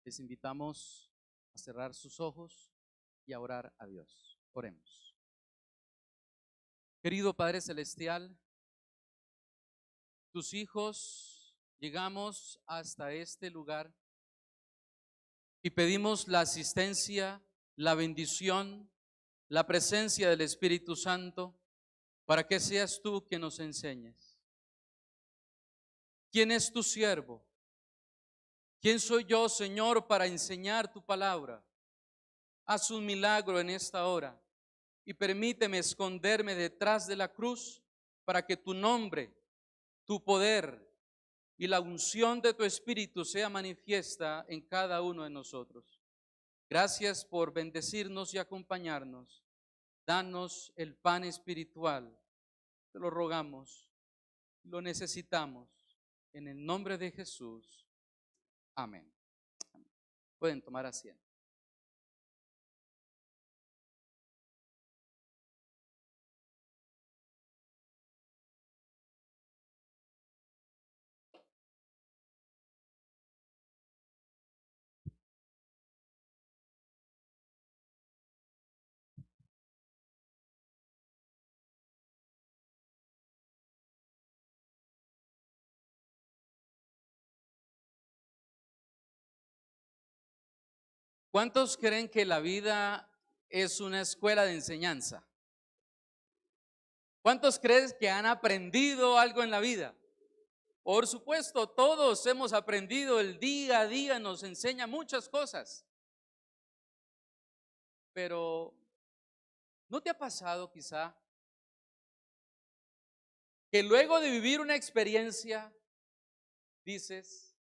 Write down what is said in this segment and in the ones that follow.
Les invitamos a cerrar sus ojos y a orar a Dios. Oremos. Querido Padre Celestial, tus hijos llegamos hasta este lugar y pedimos la asistencia, la bendición, la presencia del Espíritu Santo para que seas tú quien nos enseñes. ¿Quién es tu siervo? ¿Quién soy yo, Señor, para enseñar tu palabra? Haz un milagro en esta hora y permíteme esconderme detrás de la cruz para que tu nombre, tu poder y la unción de tu Espíritu sea manifiesta en cada uno de nosotros. Gracias por bendecirnos y acompañarnos. Danos el pan espiritual. Te lo rogamos, lo necesitamos. En el nombre de Jesús. Amén. Pueden tomar asiento. ¿Cuántos creen que la vida es una escuela de enseñanza? ¿Cuántos creen que han aprendido algo en la vida? Por supuesto, todos hemos aprendido, el día a día nos enseña muchas cosas. Pero ¿no te ha pasado quizá que luego de vivir una experiencia dices,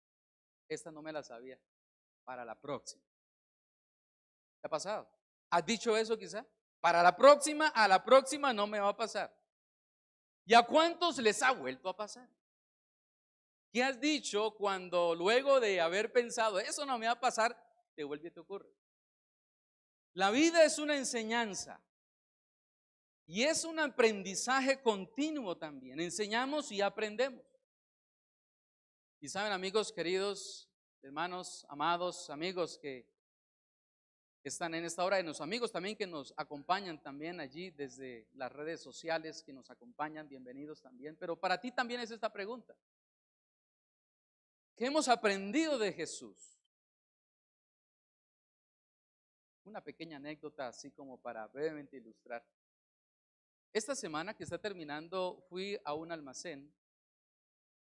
esta no me la sabía, para la próxima? ¿Te ha pasado? ¿Has dicho eso quizá? Para la próxima, a la próxima no me va a pasar. ¿Y a cuántos les ha vuelto a pasar? ¿Qué has dicho cuando luego de haber pensado, eso no me va a pasar, te vuelve y te ocurre? La vida es una enseñanza y es un aprendizaje continuo también. Enseñamos y aprendemos. Y saben, amigos queridos, hermanos, amados, amigos que están en esta hora, y los amigos también que nos acompañan también allí desde las redes sociales, que nos acompañan, bienvenidos también. Pero para ti también es esta pregunta: ¿qué hemos aprendido de Jesús? Una pequeña anécdota así como para brevemente ilustrar. Esta semana que está terminando fui a un almacén,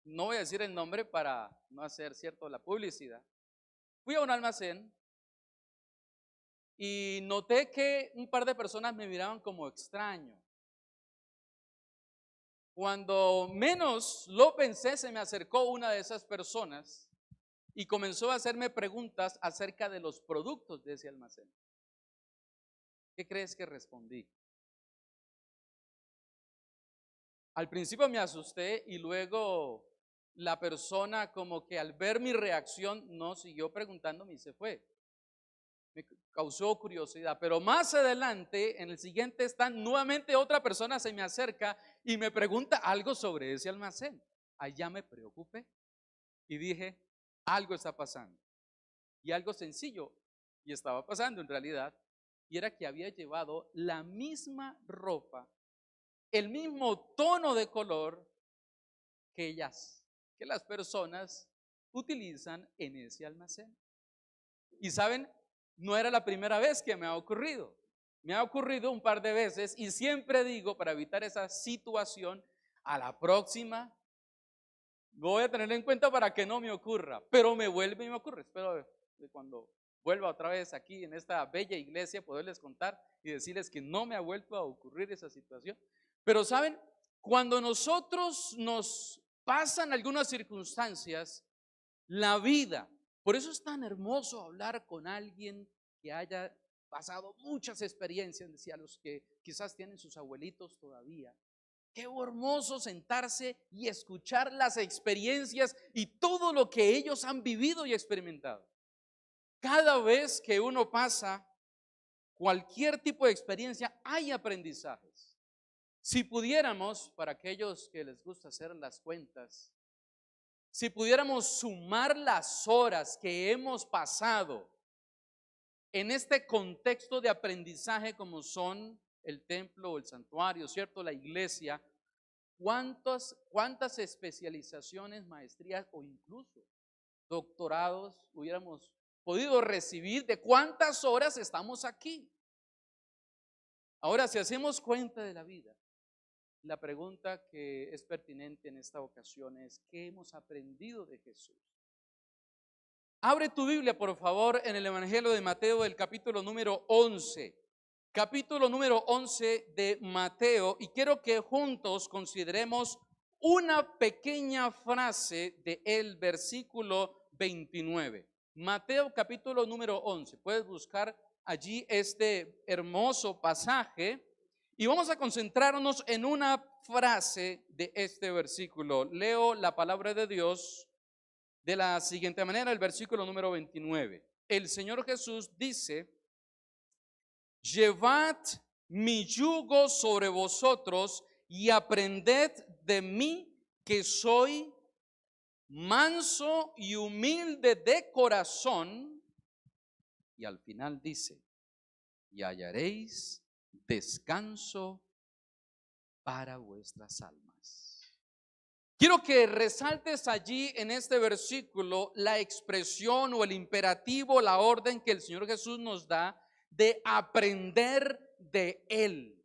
no voy a decir el nombre para no hacer cierto la publicidad. Fui a un almacén y noté que un par de personas me miraban como extraño. Cuando menos lo pensé, se me acercó una de esas personas y comenzó a hacerme preguntas acerca de los productos de ese almacén. ¿Qué crees que respondí? Al principio me asusté y luego la persona, como que al ver mi reacción, no siguió preguntándome y se fue. Me causó curiosidad, pero más adelante, en el siguiente stand, nuevamente otra persona se me acerca y me pregunta algo sobre ese almacén. Allá me preocupé y dije, algo está pasando. Y algo sencillo y estaba pasando en realidad, y era que había llevado la misma ropa, el mismo tono de color que las personas utilizan en ese almacén. Y saben, no era la primera vez que me ha ocurrido. Me ha ocurrido un par de veces y siempre digo, para evitar esa situación, a la próxima voy a tenerlo en cuenta para que no me ocurra, pero me vuelve y me ocurre. Espero que cuando vuelva otra vez aquí en esta bella iglesia poderles contar y decirles que no me ha vuelto a ocurrir esa situación. Pero saben, cuando nosotros nos pasan algunas circunstancias, la vida, por eso es tan hermoso hablar con alguien que haya pasado muchas experiencias, decía, los que quizás tienen sus abuelitos todavía. Qué hermoso sentarse y escuchar las experiencias y todo lo que ellos han vivido y experimentado. Cada vez que uno pasa cualquier tipo de experiencia, hay aprendizajes. Si pudiéramos, para aquellos que les gusta hacer las cuentas, si pudiéramos sumar las horas que hemos pasado en este contexto de aprendizaje como son el templo, el santuario, ¿cierto? La iglesia, ¿cuántas especializaciones, maestrías o incluso doctorados hubiéramos podido recibir? ¿De cuántas horas estamos aquí? Ahora, si hacemos cuenta de la vida, la pregunta que es pertinente en esta ocasión es: ¿qué hemos aprendido de Jesús? Abre tu Biblia, por favor, en el Evangelio de Mateo, el capítulo número 11. Capítulo número 11 de Mateo, y quiero que juntos consideremos una pequeña frase del versículo 29. Mateo capítulo número 11. Puedes buscar allí este hermoso pasaje y vamos a concentrarnos en una frase de este versículo. Leo la palabra de Dios de la siguiente manera, el versículo número 29. El Señor Jesús dice: llevad mi yugo sobre vosotros y aprended de mí, que soy manso y humilde de corazón. Y al final dice: y hallaréis descanso para vuestras almas. Quiero que resaltes allí en este versículo la expresión o el imperativo, la orden que el Señor Jesús nos da de aprender de Él.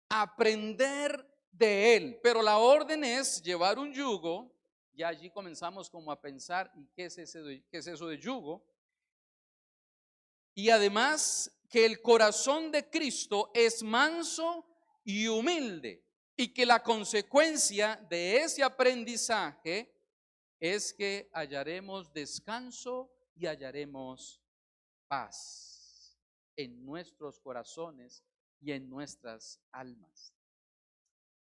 Aprender de Él. Pero la orden es llevar un yugo. Ya allí comenzamos como a pensar: ¿y qué es eso de yugo? Y además que el corazón de Cristo es manso y humilde, y que la consecuencia de ese aprendizaje es que hallaremos descanso y hallaremos paz en nuestros corazones y en nuestras almas.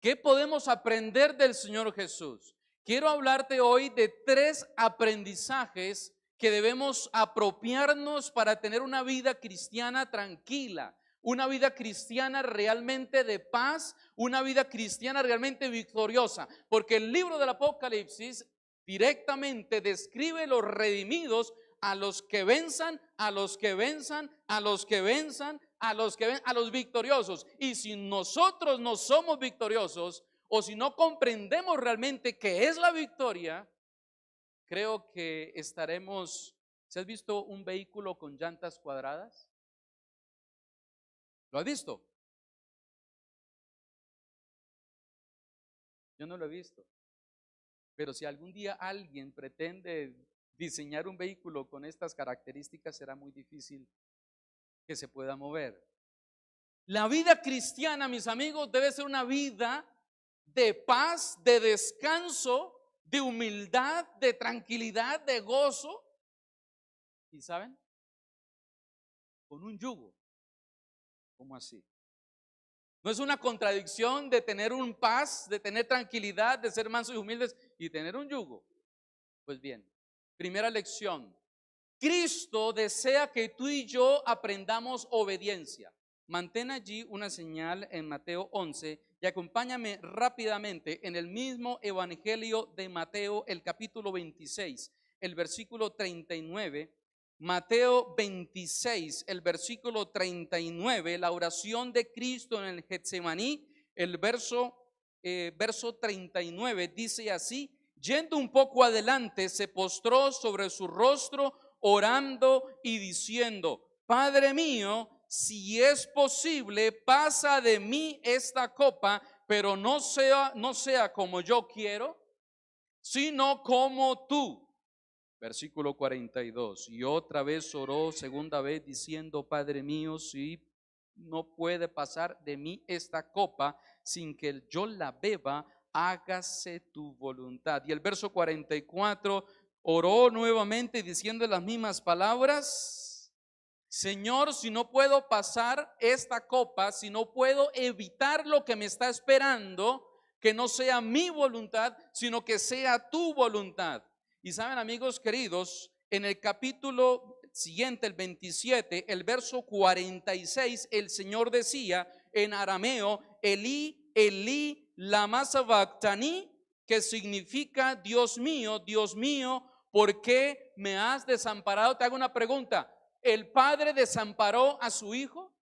¿Qué podemos aprender del Señor Jesús? Quiero hablarte hoy de 3 aprendizajes que debemos apropiarnos para tener una vida cristiana tranquila, una vida cristiana realmente de paz, una vida cristiana realmente victoriosa, porque el libro del Apocalipsis directamente describe los redimidos, a los que venzan, a los que venzan, a los que venzan, a los victoriosos. Y si nosotros no somos victoriosos, o si no comprendemos realmente qué es la victoria, creo que estaremos. ¿Se has visto un vehículo con llantas cuadradas? ¿Lo has visto? Yo no lo he visto. Pero si algún día alguien pretende diseñar un vehículo con estas características, será muy difícil que se pueda mover. La vida cristiana, mis amigos, debe ser una vida de paz, de descanso, de humildad, de tranquilidad, de gozo. ¿Y saben? Con un yugo. ¿Cómo así? No es una contradicción de tener un paz, de tener tranquilidad, de ser mansos y humildes y tener un yugo. Pues bien, primera lección: Cristo desea que tú y yo aprendamos obediencia. Mantén allí una señal en Mateo 11 y acompáñame rápidamente en el mismo Evangelio de Mateo, el capítulo 26, el versículo 39. Mateo 26, el versículo 39, la oración de Cristo en el Getsemaní, el verso 39 dice así: yendo un poco adelante, se postró sobre su rostro, orando y diciendo: Padre mío, si es posible, pasa de mí esta copa, pero no sea como yo quiero, sino como tú. Versículo 42. Y otra vez oró, segunda vez, diciendo: Padre mío, si no puede pasar de mí esta copa sin que yo la beba, hágase tu voluntad. Y el verso 44, oró nuevamente diciendo las mismas palabras: Señor, si no puedo pasar esta copa, si no puedo evitar lo que me está esperando, que no sea mi voluntad, sino que sea tu voluntad. Y saben, amigos queridos, en el capítulo siguiente, el 27, el verso 46, el Señor decía en arameo: Elí, Elí, lama sabactani, que significa Dios mío, ¿por qué me has desamparado? Te hago una pregunta. ¿El Padre desamparó a su Hijo?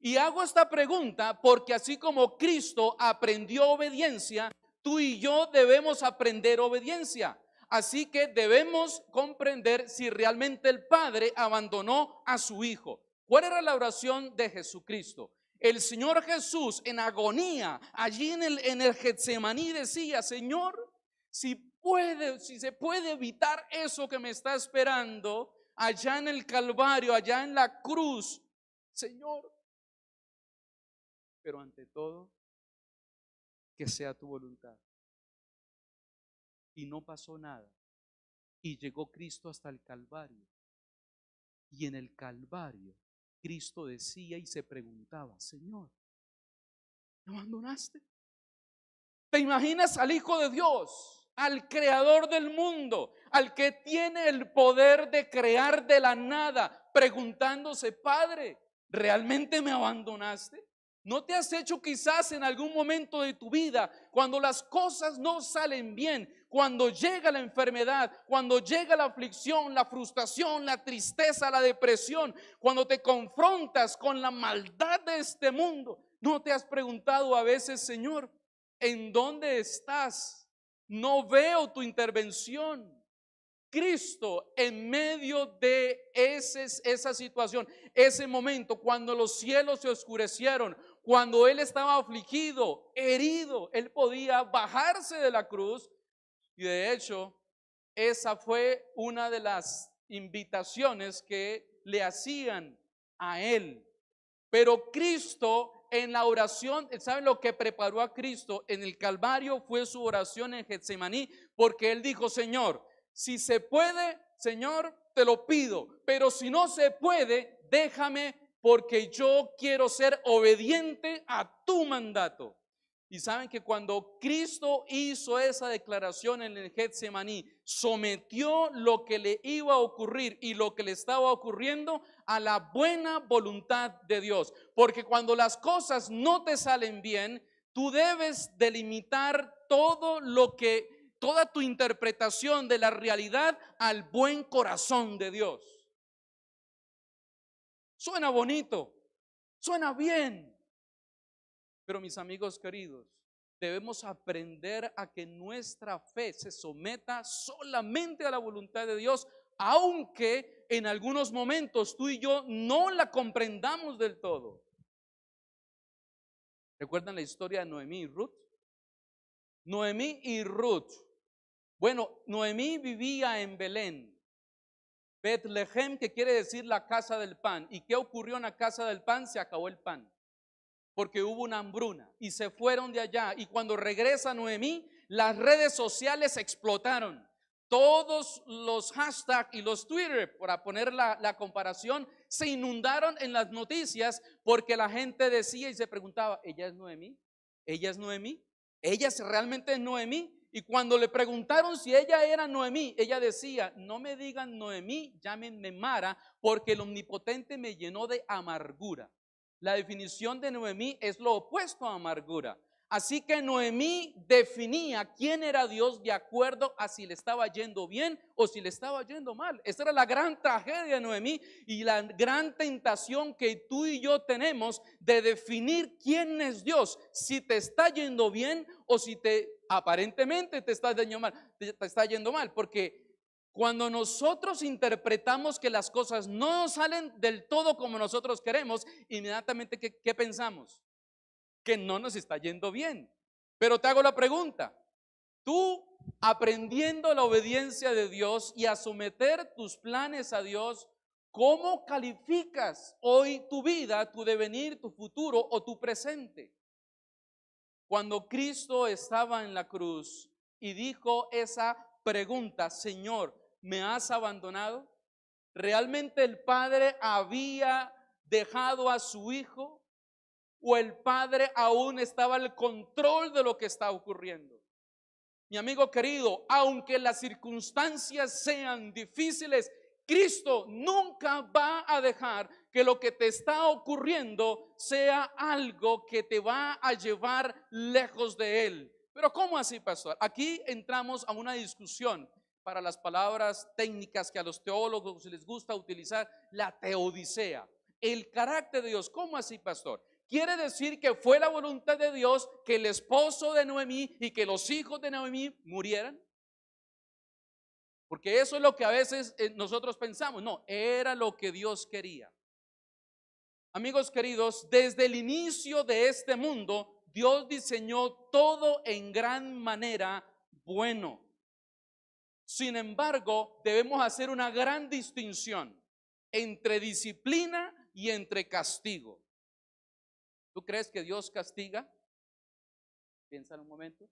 Y hago esta pregunta porque así como Cristo aprendió obediencia, tú y yo debemos aprender obediencia. Así que debemos comprender si realmente el Padre abandonó a su Hijo. ¿Cuál era la oración de Jesucristo? El Señor Jesús en agonía, allí en el Getsemaní decía: Señor, si se puede evitar eso que me está esperando allá en el Calvario, allá en la cruz, Señor, pero ante todo, que sea tu voluntad. Y no pasó nada. Y llegó Cristo hasta el Calvario. Y en el Calvario, Cristo decía y se preguntaba: Señor, ¿me abandonaste? ¿Te imaginas al Hijo de Dios, al Creador del mundo, al que tiene el poder de crear de la nada, preguntándose: Padre, ¿realmente me abandonaste? ¿No te has hecho quizás en algún momento de tu vida, cuando las cosas no salen bien, cuando llega la enfermedad, cuando llega la aflicción, la frustración, la tristeza, la depresión, cuando te confrontas con la maldad de este mundo, ¿no te has preguntado a veces: Señor, ¿en dónde estás? No veo tu intervención. Cristo, en medio de esa situación, ese momento, cuando los cielos se oscurecieron, cuando Él estaba afligido, herido, Él podía bajarse de la cruz. Y de hecho, esa fue una de las invitaciones que le hacían a Él. Pero Cristo en la oración, ¿saben lo que preparó a Cristo en el Calvario? Fue su oración en Getsemaní, porque Él dijo: Señor, si se puede, Señor, te lo pido, pero si no se puede, déjame, porque yo quiero ser obediente a tu mandato. Y saben que cuando Cristo hizo esa declaración en el Getsemaní, sometió lo que le iba a ocurrir y lo que le estaba ocurriendo a la buena voluntad de Dios. Porque cuando las cosas no te salen bien, tú debes delimitar toda tu interpretación de la realidad al buen corazón de Dios. Suena bonito, suena bien. Pero mis amigos queridos, debemos aprender a que nuestra fe se someta solamente a la voluntad de Dios, aunque en algunos momentos tú y yo no la comprendamos del todo. ¿Recuerdan la historia de Noemí y Ruth? Noemí y Ruth. Bueno, Noemí vivía en Belén, Betlehem, que quiere decir la casa del pan. ¿Y qué ocurrió en la casa del pan? Se acabó el pan, porque hubo una hambruna y se fueron de allá. Y cuando regresa Noemí, las redes sociales explotaron. Todos los hashtags y los Twitter, para poner la comparación, se inundaron en las noticias, porque la gente decía y se preguntaba: ¿ella es Noemí? ¿Ella es Noemí? ¿Ella realmente es Noemí? Y cuando le preguntaron si ella era Noemí, ella decía: no me digan Noemí, llámenme Mara, porque el Omnipotente me llenó de amargura. La definición de Noemí es lo opuesto a amargura. Así que Noemí definía quién era Dios de acuerdo a si le estaba yendo bien o si le estaba yendo mal. Esa era la gran tragedia de Noemí y la gran tentación que tú y yo tenemos de definir quién es Dios, si te está yendo bien o si aparentemente te está yendo mal, porque cuando nosotros interpretamos que las cosas no salen del todo como nosotros queremos, inmediatamente ¿qué pensamos? Que no nos está yendo bien. Pero te hago la pregunta: tú, aprendiendo la obediencia de Dios y a someter tus planes a Dios, ¿cómo calificas hoy tu vida, tu devenir, tu futuro o tu presente? Cuando Cristo estaba en la cruz y dijo esa pregunta: Señor, ¿me has abandonado? ¿Realmente el Padre había dejado a su Hijo? ¿O el Padre aún estaba al control de lo que está ocurriendo? Mi amigo querido, aunque las circunstancias sean difíciles, Cristo nunca va a dejar que lo que te está ocurriendo sea algo que te va a llevar lejos de Él. Pero ¿cómo así, pastor? Aquí entramos a una discusión para las palabras técnicas que a los teólogos les gusta utilizar, la teodicea. El carácter de Dios, ¿cómo así, pastor? Quiere decir que fue la voluntad de Dios que el esposo de Noemí y que los hijos de Noemí murieran. Porque eso es lo que a veces nosotros pensamos. No, era lo que Dios quería. Amigos queridos, desde el inicio de este mundo, Dios diseñó todo en gran manera bueno. Sin embargo, debemos hacer una gran distinción entre disciplina y entre castigo. ¿Tú crees que Dios castiga? Piensa un momento.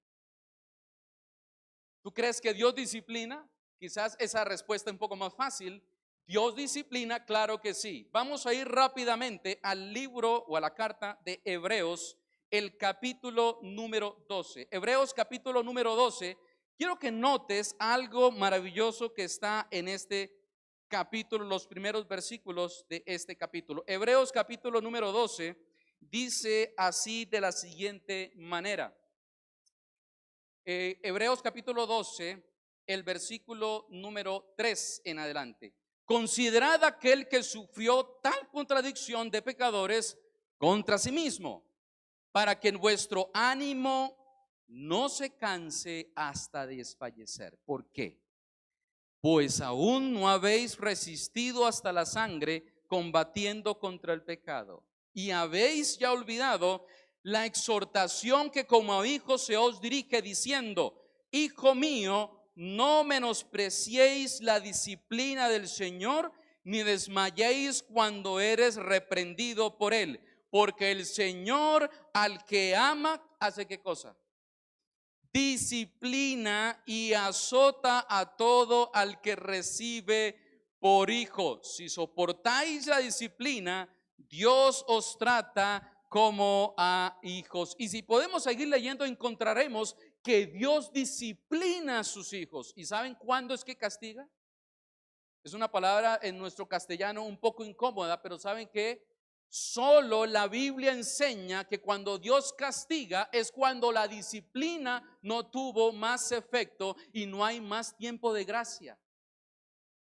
¿Tú crees que Dios disciplina? Quizás esa respuesta es un poco más fácil. Dios disciplina, claro que sí. Vamos a ir rápidamente al libro o a la carta de Hebreos, el capítulo número 12. Hebreos capítulo número 12. Quiero que notes algo maravilloso que está en este capítulo, los primeros versículos de este capítulo. Hebreos capítulo número 12 dice así de la siguiente manera. Hebreos capítulo 12, el versículo número 3 en adelante. Considerad aquel que sufrió tal contradicción de pecadores contra sí mismo, para que vuestro ánimo no se canse hasta desfallecer. ¿Por qué? Pues aún no habéis resistido hasta la sangre combatiendo contra el pecado, y habéis ya olvidado la exhortación que como a hijos se os dirige diciendo: hijo mío, no menospreciéis la disciplina del Señor, ni desmayéis cuando eres reprendido por él, porque el Señor al que ama, ¿hace qué cosa? Disciplina y azota a todo al que recibe por hijo. Si soportáis la disciplina, Dios os trata como a hijos. Y si podemos seguir leyendo, encontraremos que Dios disciplina a sus hijos. ¿Y saben cuándo es que castiga? Es una palabra en nuestro castellano un poco incómoda, pero ¿saben qué? Solo la Biblia enseña que cuando Dios castiga es cuando la disciplina no tuvo más efecto y no hay más tiempo de gracia.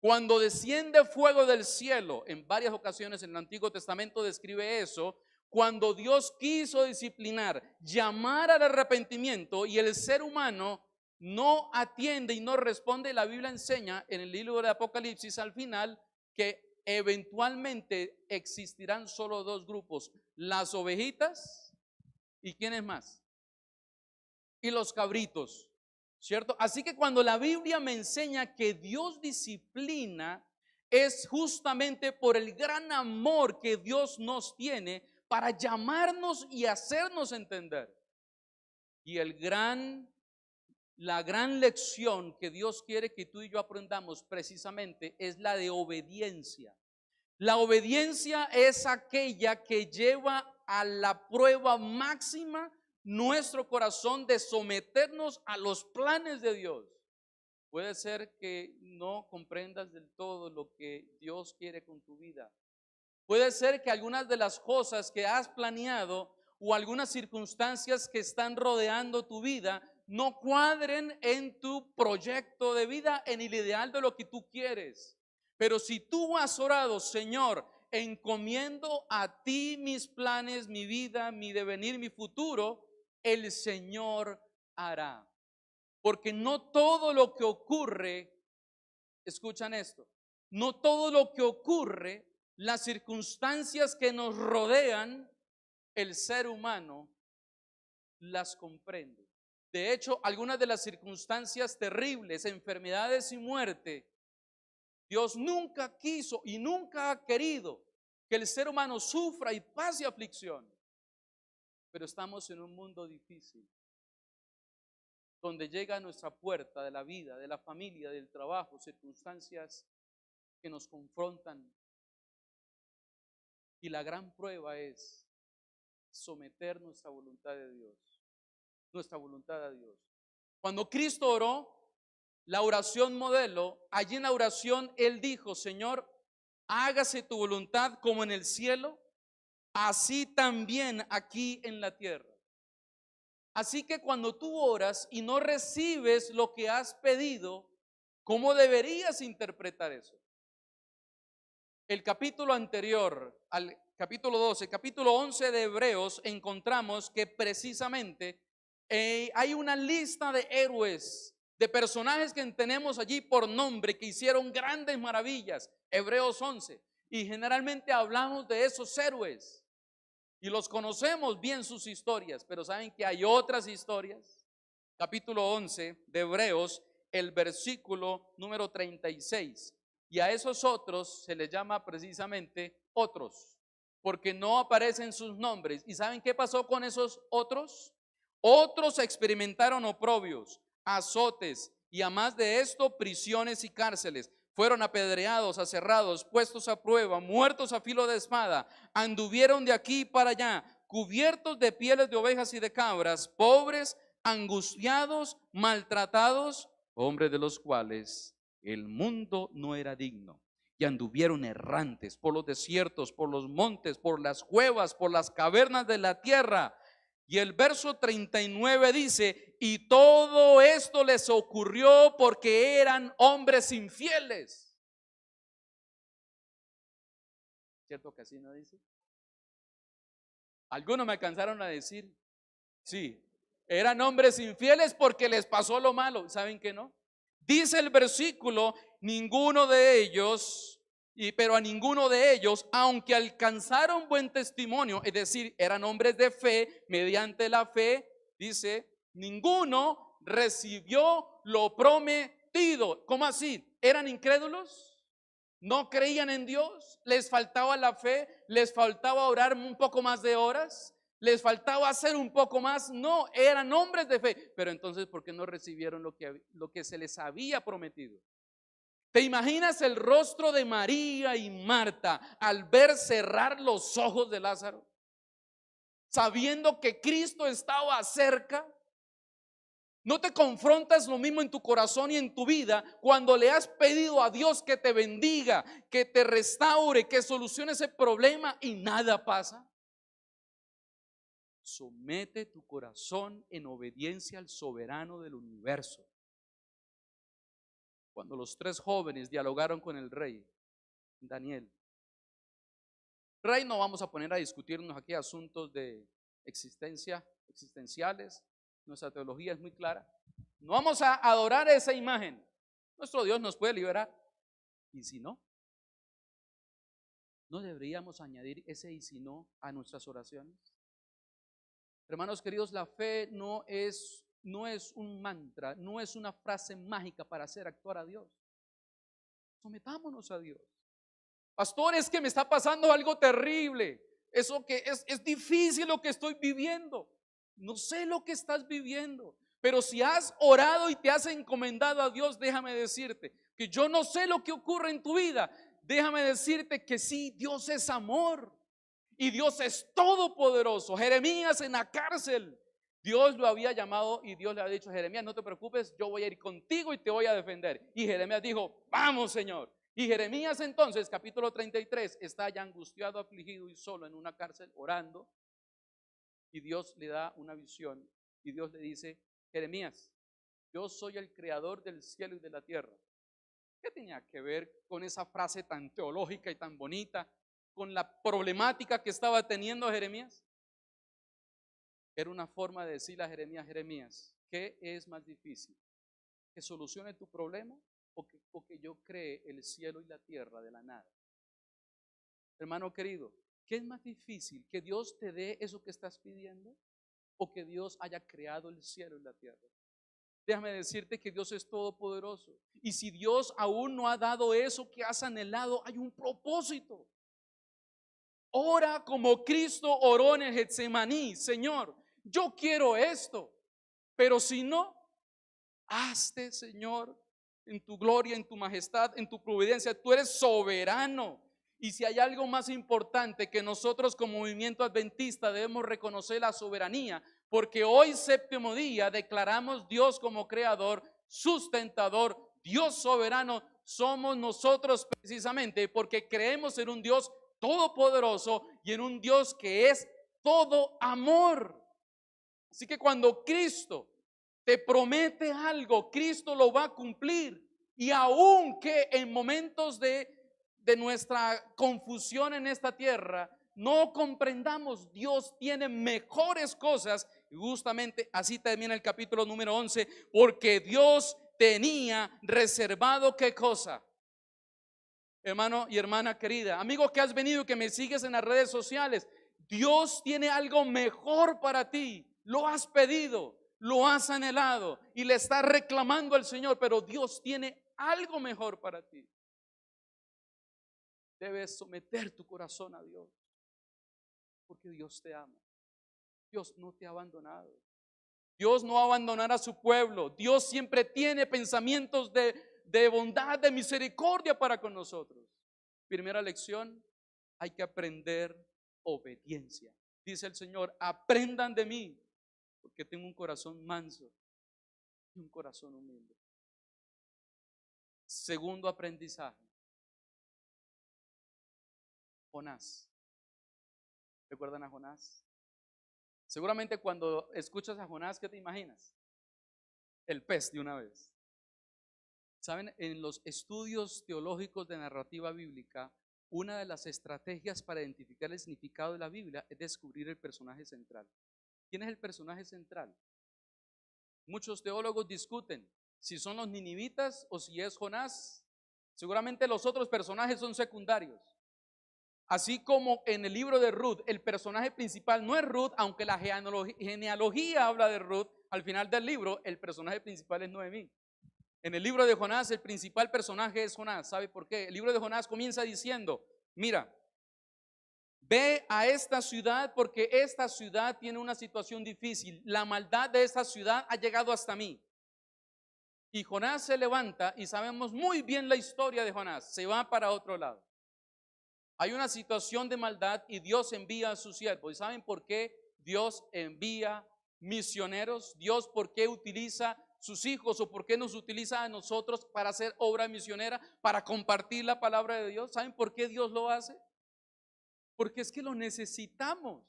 Cuando desciende fuego del cielo, en varias ocasiones en el Antiguo Testamento describe eso, cuando Dios quiso disciplinar, llamar al arrepentimiento y el ser humano no atiende y no responde, la Biblia enseña en el libro de Apocalipsis al final que eventualmente existirán solo dos grupos: las ovejitas y ¿quiénes más? Y los cabritos, ¿cierto? Así que cuando la Biblia me enseña que Dios disciplina, es justamente por el gran amor que Dios nos tiene para llamarnos y hacernos entender. Y la gran lección que Dios quiere que tú y yo aprendamos precisamente es la de obediencia. La obediencia es aquella que lleva a la prueba máxima nuestro corazón de someternos a los planes de Dios. Puede ser que no comprendas del todo lo que Dios quiere con tu vida. Puede ser que algunas de las cosas que has planeado o algunas circunstancias que están rodeando tu vida no cuadren en tu proyecto de vida, en el ideal de lo que tú quieres. Pero si tú has orado: Señor, encomiendo a ti mis planes, mi vida, mi devenir, mi futuro, el Señor hará. Porque no todo lo que ocurre, escuchan esto, no todo lo que ocurre, las circunstancias que nos rodean, el ser humano las comprende. De hecho, algunas de las circunstancias terribles, enfermedades y muerte, Dios nunca quiso y nunca ha querido que el ser humano sufra y pase aflicción. Pero estamos en un mundo difícil, donde llega a nuestra puerta de la vida, de la familia, del trabajo, circunstancias que nos confrontan. Y la gran prueba es someter nuestra voluntad a Dios, nuestra voluntad a Dios. Cuando Cristo oró, la oración modelo, allí en la oración Él dijo: Señor, hágase tu voluntad como en el cielo, así también aquí en la tierra. Así que cuando tú oras y no recibes lo que has pedido, ¿cómo deberías interpretar eso? El capítulo anterior, al capítulo 12, capítulo 11 de Hebreos, encontramos que precisamente hay una lista de héroes, de personajes que tenemos allí por nombre, que hicieron grandes maravillas. Hebreos 11. Y generalmente hablamos de esos héroes y los conocemos bien sus historias, pero ¿saben que hay otras historias? Capítulo 11 de Hebreos, el versículo número 36. Y a esos otros se les llama precisamente otros, porque no aparecen sus nombres. ¿Y saben qué pasó con esos otros? Otros experimentaron oprobios, azotes y a más de esto, prisiones y cárceles. Fueron apedreados, aserrados, puestos a prueba, muertos a filo de espada. Anduvieron de aquí para allá, cubiertos de pieles de ovejas y de cabras, pobres, angustiados, maltratados, hombres de los cuales el mundo no era digno. Y anduvieron errantes por los desiertos, por los montes, por las cuevas, por las cavernas de la tierra. Y el verso 39 dice: y todo esto les ocurrió porque eran hombres infieles. ¿Cierto que así no dice? Algunos me alcanzaron a decir, sí, eran hombres infieles porque les pasó lo malo. ¿Saben qué no? Dice el versículo: ninguno de ellos, pero a ninguno de ellos, aunque alcanzaron buen testimonio, es decir, eran hombres de fe, mediante la fe, dice, ninguno recibió lo prometido. ¿Cómo así? ¿Eran incrédulos? ¿No creían en Dios? ¿Les faltaba la fe? ¿Les faltaba orar un poco más de horas? ¿Les faltaba hacer un poco más? No, eran hombres de fe. Pero entonces, ¿por qué no recibieron lo que se les había prometido? ¿Te imaginas el rostro de María y Marta al ver cerrar los ojos de Lázaro, sabiendo que Cristo estaba cerca? ¿No te confrontas lo mismo en tu corazón y en tu vida cuando le has pedido a Dios que te bendiga, que te restaure, que solucione ese problema y nada pasa? Somete tu corazón en obediencia al soberano del universo. Cuando los tres jóvenes dialogaron con el rey, Daniel, rey, no vamos a poner a discutirnos aquí asuntos de existenciales. Nuestra teología es muy clara. No vamos a adorar esa imagen. Nuestro Dios nos puede liberar. ¿Y si no? ¿No deberíamos añadir ese y si no a nuestras oraciones? Hermanos queridos, la fe no es un mantra, no es una frase mágica para hacer actuar a Dios. Sometámonos a Dios. Pastor, es que me está pasando algo terrible. Eso que es difícil lo que estoy viviendo. No sé lo que estás viviendo, pero si has orado y te has encomendado a Dios, déjame decirte que yo no sé lo que ocurre en tu vida. Déjame decirte que sí, Dios es amor y Dios es todopoderoso. Jeremías en la cárcel, Dios lo había llamado y Dios le había dicho: Jeremías, no te preocupes, yo voy a ir contigo y te voy a defender. Y Jeremías dijo: vamos, Señor. Y Jeremías entonces, capítulo 33, está ya angustiado, afligido y solo en una cárcel orando. Y Dios le da una visión y Dios le dice: Jeremías, yo soy el creador del cielo y de la tierra. ¿Qué tenía que ver con esa frase tan teológica y tan bonita con la problemática que estaba teniendo Jeremías? Era una forma de decirle a Jeremías: Jeremías, ¿qué es más difícil? ¿Que solucione tu problema o que yo cree el cielo y la tierra de la nada? Hermano querido, ¿qué es más difícil? ¿Que Dios te dé eso que estás pidiendo o que Dios haya creado el cielo y la tierra? Déjame decirte que Dios es todopoderoso. Y si Dios aún no ha dado eso que has anhelado, hay un propósito. Ora como Cristo oró en el Getsemaní: Señor, yo quiero esto, pero si no, hazte, Señor, en tu gloria, en tu majestad, en tu providencia. Tú eres soberano. Y si hay algo más importante que nosotros como movimiento adventista debemos reconocer, la soberanía, porque hoy, séptimo día, declaramos Dios como creador, sustentador, Dios soberano. Somos nosotros precisamente porque creemos en un Dios todopoderoso y en un Dios que es todo amor. Así que cuando Cristo te promete algo, Cristo lo va a cumplir. Y aun que en momentos de nuestra confusión en esta tierra no comprendamos, Dios tiene mejores cosas. Y justamente así termina el capítulo número 11, porque Dios tenía reservado ¿qué cosa? Hermano y hermana querida, amigo que has venido, que me sigues en las redes sociales, Dios tiene algo mejor para ti. Lo has pedido, lo has anhelado y le estás reclamando al Señor, pero Dios tiene algo mejor para ti. Debes someter tu corazón a Dios, porque Dios te ama. Dios no te ha abandonado. Dios no abandonará a su pueblo. Dios siempre tiene pensamientos de bondad, de misericordia para con nosotros. Primera lección, hay que aprender obediencia. Dice el Señor, aprendan de mí, porque tengo un corazón manso y un corazón humilde. Segundo aprendizaje, Jonás. ¿Recuerdan a Jonás? Seguramente cuando escuchas a Jonás, ¿qué te imaginas? El pez de una vez. Saben, en los estudios teológicos de narrativa bíblica, una de las estrategias para identificar el significado de la Biblia es descubrir el personaje central. ¿Quién es el personaje central? Muchos teólogos discuten si son los ninivitas o si es Jonás. Seguramente los otros personajes son secundarios. Así como en el libro de Ruth, el personaje principal no es Ruth, aunque la genealogía habla de Ruth, al final del libro el personaje principal es Noemí. En el libro de Jonás, el principal personaje es Jonás. ¿Sabe por qué? El libro de Jonás comienza diciendo, mira, ve a esta ciudad porque esta ciudad tiene una situación difícil. La maldad de esta ciudad ha llegado hasta mí. Y Jonás se levanta y sabemos muy bien la historia de Jonás. Se va para otro lado. Hay una situación de maldad y Dios envía a su siervo. ¿Y saben por qué Dios envía misioneros? Dios, ¿por qué utiliza sus hijos o por qué nos utiliza a nosotros para hacer obra misionera, para compartir la palabra de Dios? ¿Saben por qué Dios lo hace? Porque es que lo necesitamos.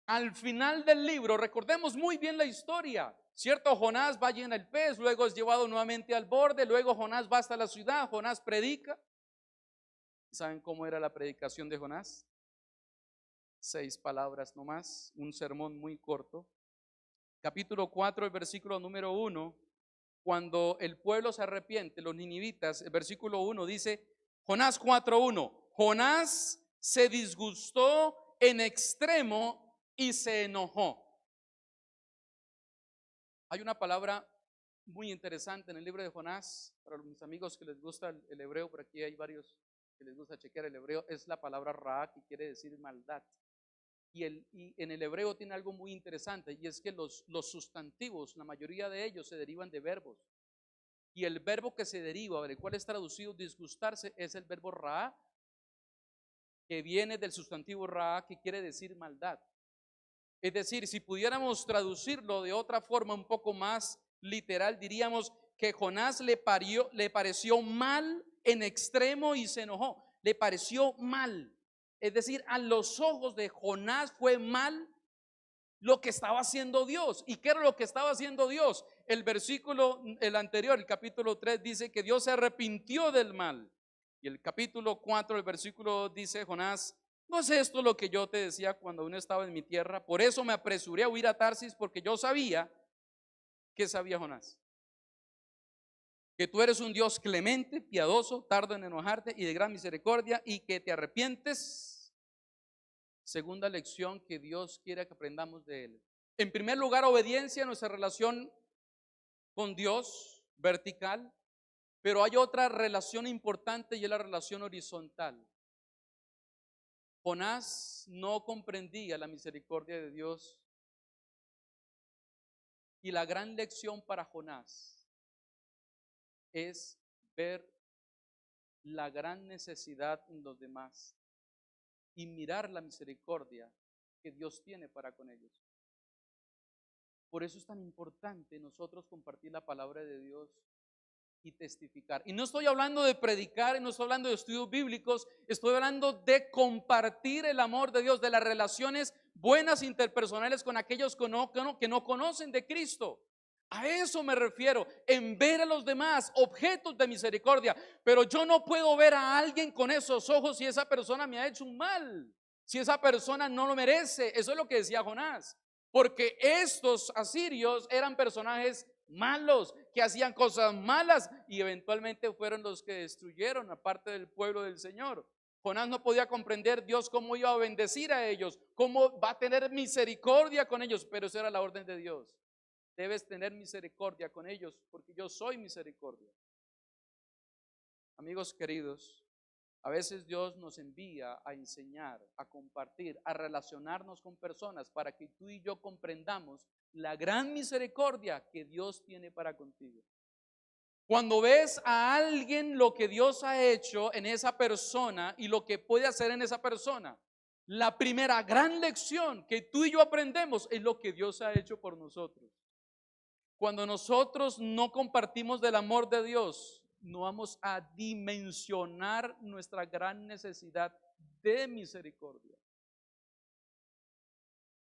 Al final del libro, recordemos muy bien la historia, ¿cierto? Jonás va lleno el pez, luego es llevado nuevamente al borde, luego Jonás va hasta la ciudad, Jonás predica. ¿Saben cómo era la predicación de Jonás? 6 palabras nomás, un sermón muy corto. Capítulo 4, el versículo número 1, cuando el pueblo se arrepiente, los ninivitas, el versículo 1 dice, Jonás 4:1, Jonás se disgustó en extremo y se enojó. Hay una palabra muy interesante en el libro de Jonás, para mis amigos que les gusta el hebreo, por aquí hay varios que les gusta chequear el hebreo, es la palabra ra, que quiere decir maldad. Y en el hebreo tiene algo muy interesante, y es que los sustantivos, la mayoría de ellos se derivan de verbos. Y el verbo que se deriva, del cual es traducido disgustarse, es el verbo ra, que viene del sustantivo ra, que quiere decir maldad. Es decir, si pudiéramos traducirlo de otra forma un poco más literal, diríamos que Jonás le pareció mal en extremo y se enojó. Le pareció mal. Es decir, a los ojos de Jonás fue mal lo que estaba haciendo Dios. ¿Y qué era lo que estaba haciendo Dios? El versículo, el anterior, el capítulo 3, dice que Dios se arrepintió del mal. Y el capítulo 4, el versículo dice, Jonás, ¿no es esto lo que yo te decía cuando aún estaba en mi tierra? Por eso me apresuré a huir a Tarsis, porque yo sabía, ¿qué sabía Jonás? Que tú eres un Dios clemente, piadoso, tardo en enojarte y de gran misericordia, y que te arrepientes. Segunda lección que Dios quiere que aprendamos de Él. En primer lugar, obediencia, nuestra relación con Dios, vertical. Pero hay otra relación importante y es la relación horizontal. Jonás no comprendía la misericordia de Dios. Y la gran lección para Jonás es ver la gran necesidad en los demás y mirar la misericordia que Dios tiene para con ellos. Por eso es tan importante nosotros compartir la palabra de Dios y testificar. Y no estoy hablando de predicar, no estoy hablando de estudios bíblicos, estoy hablando de compartir el amor de Dios, de las relaciones buenas interpersonales con aquellos que no conocen de Cristo. A eso me refiero, en ver a los demás objetos de misericordia. Pero yo no puedo ver a alguien con esos ojos si esa persona me ha hecho un mal, si esa persona no lo merece. Eso es lo que decía Jonás, porque estos asirios eran personajes malos, que hacían cosas malas y eventualmente fueron los que destruyeron a parte del pueblo del Señor. Jonás no podía comprender Dios cómo iba a bendecir a ellos, cómo va a tener misericordia con ellos, pero esa era la orden de Dios. Debes tener misericordia con ellos, porque yo soy misericordia. Amigos queridos, a veces Dios nos envía a enseñar, a compartir, a relacionarnos con personas para que tú y yo comprendamos la gran misericordia que Dios tiene para contigo. Cuando ves a alguien lo que Dios ha hecho en esa persona y lo que puede hacer en esa persona, la primera gran lección que tú y yo aprendemos es lo que Dios ha hecho por nosotros. Cuando nosotros no compartimos del amor de Dios, no vamos a dimensionar nuestra gran necesidad de misericordia.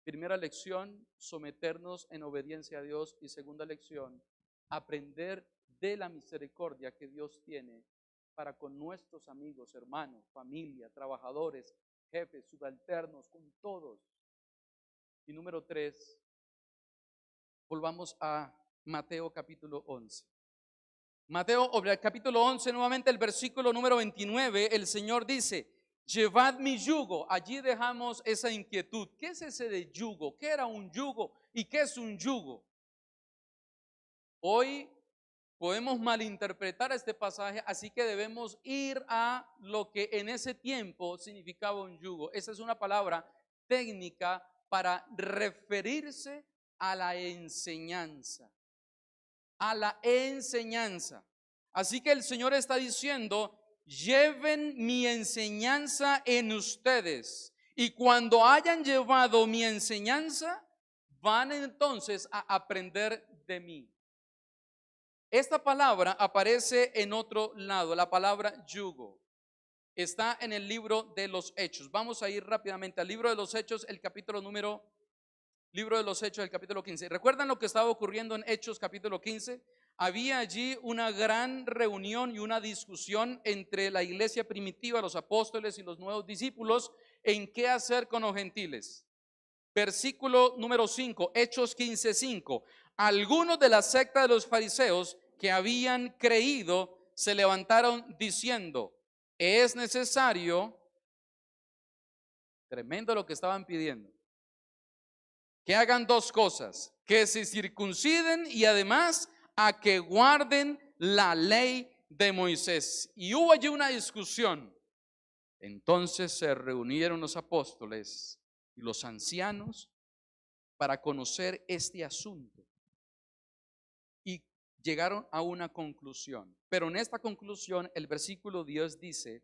Primera lección, someternos en obediencia a Dios. Y segunda lección, aprender de la misericordia que Dios tiene para con nuestros amigos, hermanos, familia, trabajadores, jefes, subalternos, con todos. Y número 3, volvamos a Mateo capítulo 11. Mateo capítulo 11, nuevamente el versículo número 29, el Señor dice: llevad mi yugo. Allí dejamos esa inquietud. ¿Qué es ese de yugo? ¿Qué era un yugo? ¿Y qué es un yugo? Hoy podemos malinterpretar este pasaje, así que debemos ir a lo que en ese tiempo significaba un yugo. Esa es una palabra técnica para referirse a la enseñanza. A la enseñanza. Así que el Señor está diciendo: lleven mi enseñanza en ustedes, y cuando hayan llevado mi enseñanza, van entonces a aprender de mí. Esta palabra aparece en otro lado, la palabra yugo. Está en el libro de los Hechos. Vamos a ir rápidamente al libro de los Hechos, el libro de los Hechos, el capítulo 15. ¿Recuerdan lo que estaba ocurriendo en Hechos capítulo 15? Había allí una gran reunión y una discusión entre la iglesia primitiva, los apóstoles y los nuevos discípulos, en qué hacer con los gentiles. Versículo número 5, Hechos 15:5. Algunos de la secta de los fariseos que habían creído se levantaron diciendo: es necesario, tremendo lo que estaban pidiendo, que hagan dos cosas: que se circunciden y además a que guarden la ley de Moisés. Y hubo allí una discusión. Entonces se reunieron los apóstoles y los ancianos para conocer este asunto y llegaron a una conclusión. Pero en esta conclusión el versículo 10 dice: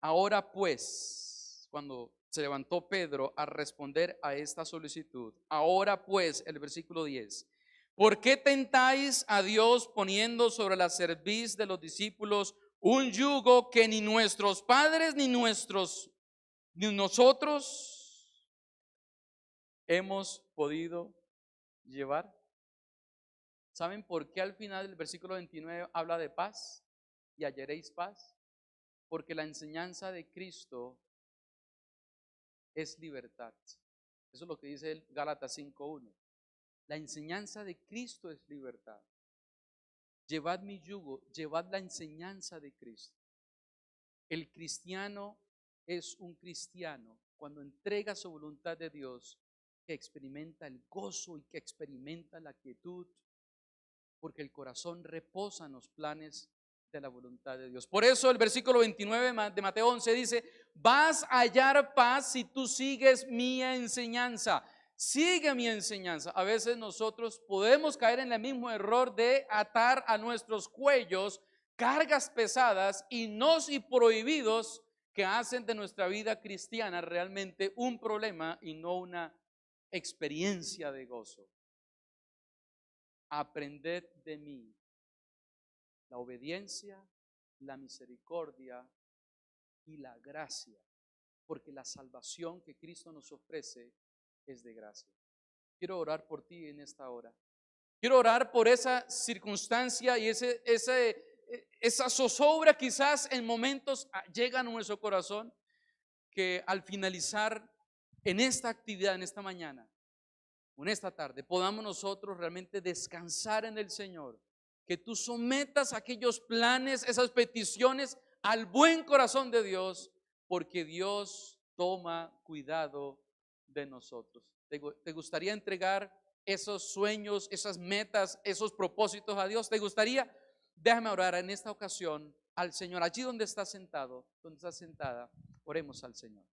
ahora pues, cuando se levantó Pedro a responder a esta solicitud, ahora pues, el versículo 10, ¿por qué tentáis a Dios poniendo sobre la cerviz de los discípulos un yugo que ni nuestros padres ni nosotros hemos podido llevar? ¿Saben por qué al final del versículo 29 habla de paz y hallaréis paz? Porque la enseñanza de Cristo es libertad. Eso es lo que dice el Gálatas 5:1. La enseñanza de Cristo es libertad. Llevad mi yugo, llevad la enseñanza de Cristo. El cristiano es un cristiano cuando entrega su voluntad de Dios, que experimenta el gozo y que experimenta la quietud, porque el corazón reposa en los planes de la voluntad de Dios. Por eso el versículo 29 de Mateo 11 dice: vas a hallar paz si tú sigues mi enseñanza. Sigue mi enseñanza. A veces nosotros podemos caer en el mismo error de atar a nuestros cuellos cargas pesadas y prohibidos que hacen de nuestra vida cristiana realmente un problema y no una experiencia de gozo. Aprended de mí la obediencia, la misericordia y la gracia, porque la salvación que Cristo nos ofrece es de gracia. Quiero orar por ti en esta hora. Quiero orar por esa circunstancia y esa zozobra quizás en momentos llega a nuestro corazón, que al finalizar en esta actividad, en esta mañana o en esta tarde, podamos nosotros realmente descansar en el Señor, que tú sometas aquellos planes, esas peticiones al buen corazón de Dios, porque Dios toma cuidado de nosotros. ¿Te gustaría entregar esos sueños, esas metas, esos propósitos a Dios? ¿Te gustaría? Déjame orar en esta ocasión al Señor, allí donde estás sentado, donde estás sentada. Oremos al Señor.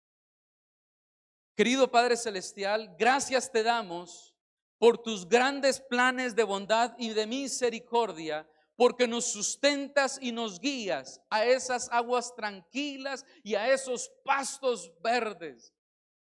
Querido Padre Celestial, gracias te damos por tus grandes planes de bondad y de misericordia, porque nos sustentas y nos guías a esas aguas tranquilas y a esos pastos verdes.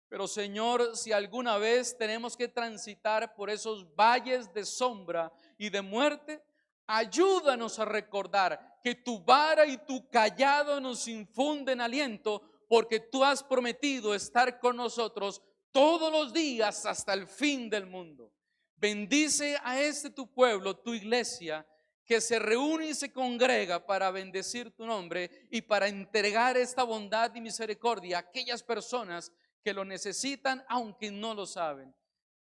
Pero Señor, si alguna vez tenemos que transitar por esos valles de sombra y de muerte, ayúdanos a recordar que tu vara y tu cayado nos infunden aliento, porque tú has prometido estar con nosotros todos los días hasta el fin del mundo. Bendice a tu pueblo, tu iglesia, que se reúne y se congrega para bendecir tu nombre y para entregar esta bondad y misericordia a aquellas personas que lo necesitan, aunque no lo saben.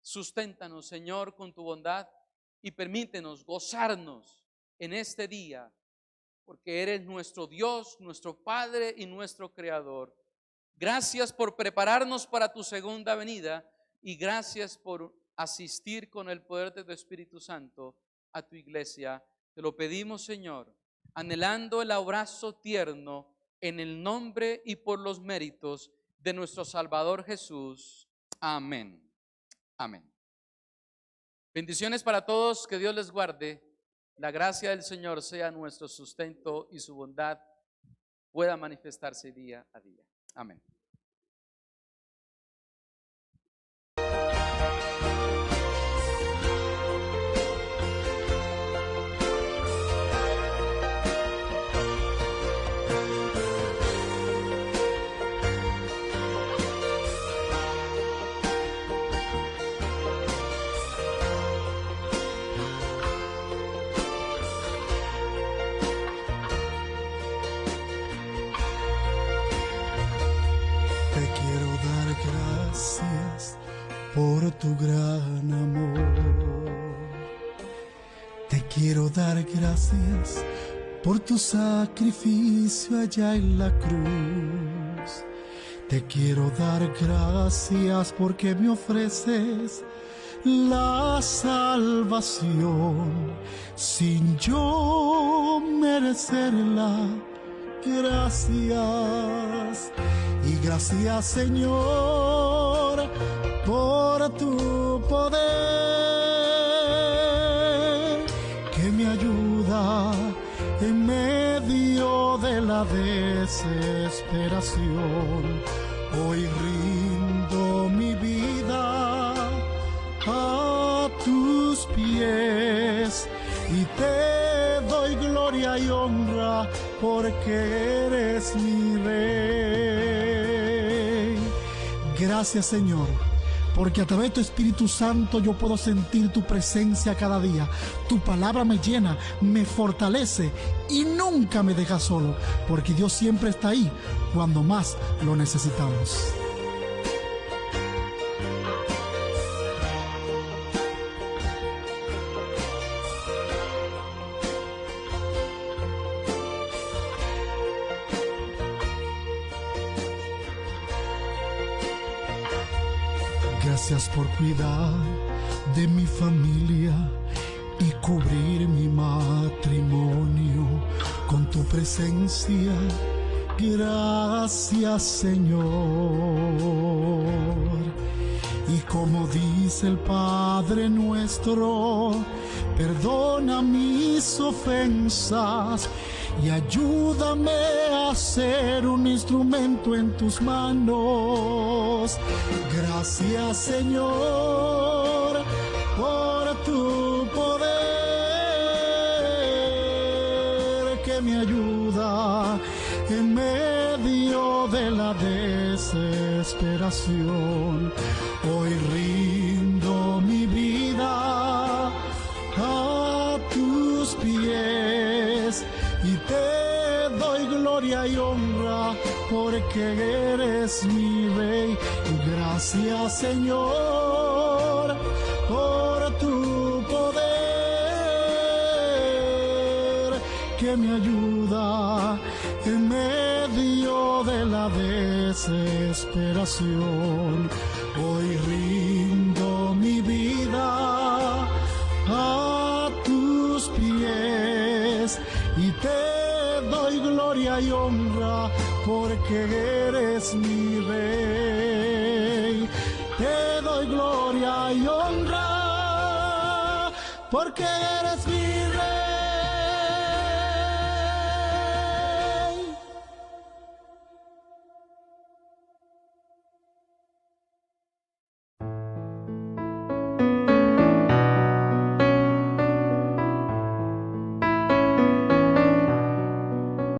Susténtanos, Señor, con tu bondad y permítenos gozarnos en este día, porque eres nuestro Dios, nuestro Padre y nuestro Creador. Gracias por prepararnos para tu segunda venida y gracias por asistir con el poder de tu Espíritu Santo a tu iglesia. Te lo pedimos, Señor, anhelando el abrazo tierno en el nombre y por los méritos de nuestro Salvador Jesús. Amén. Amén. Bendiciones para todos, que Dios les guarde. La gracia del Señor sea nuestro sustento y su bondad pueda manifestarse día a día. Amén. Por tu gran amor, te quiero dar gracias por tu sacrificio allá en la cruz. Te quiero dar gracias porque me ofreces la salvación sin yo merecerla. Gracias y gracias, Señor, por tu poder que me ayuda en medio de la desesperación. Hoy rindo mi vida a tus pies y te doy gloria y honra porque eres mi Rey. Gracias, Señor, porque a través de tu Espíritu Santo yo puedo sentir tu presencia cada día. Tu palabra me llena, me fortalece y nunca me deja solo, porque Dios siempre está ahí cuando más lo necesitamos. Gracias por cuidar de mi familia y cubrir mi matrimonio con tu presencia. Gracias, Señor. Y como dice el Padre nuestro, perdona mis ofensas y ayúdame a ser un instrumento en tus manos. Gracias, Señor, por tu poder que me ayuda en medio de la desesperación. Hoy rindo mi vida a tus pies y te doy gloria y honra porque eres mi Rey. Gracias, Señor, por tu poder que me ayuda en medio de la desesperación. Hoy rindo mi vida a tus pies y te doy gloria y honra porque eres mi Rey. Te doy gloria y honra porque eres mi Rey.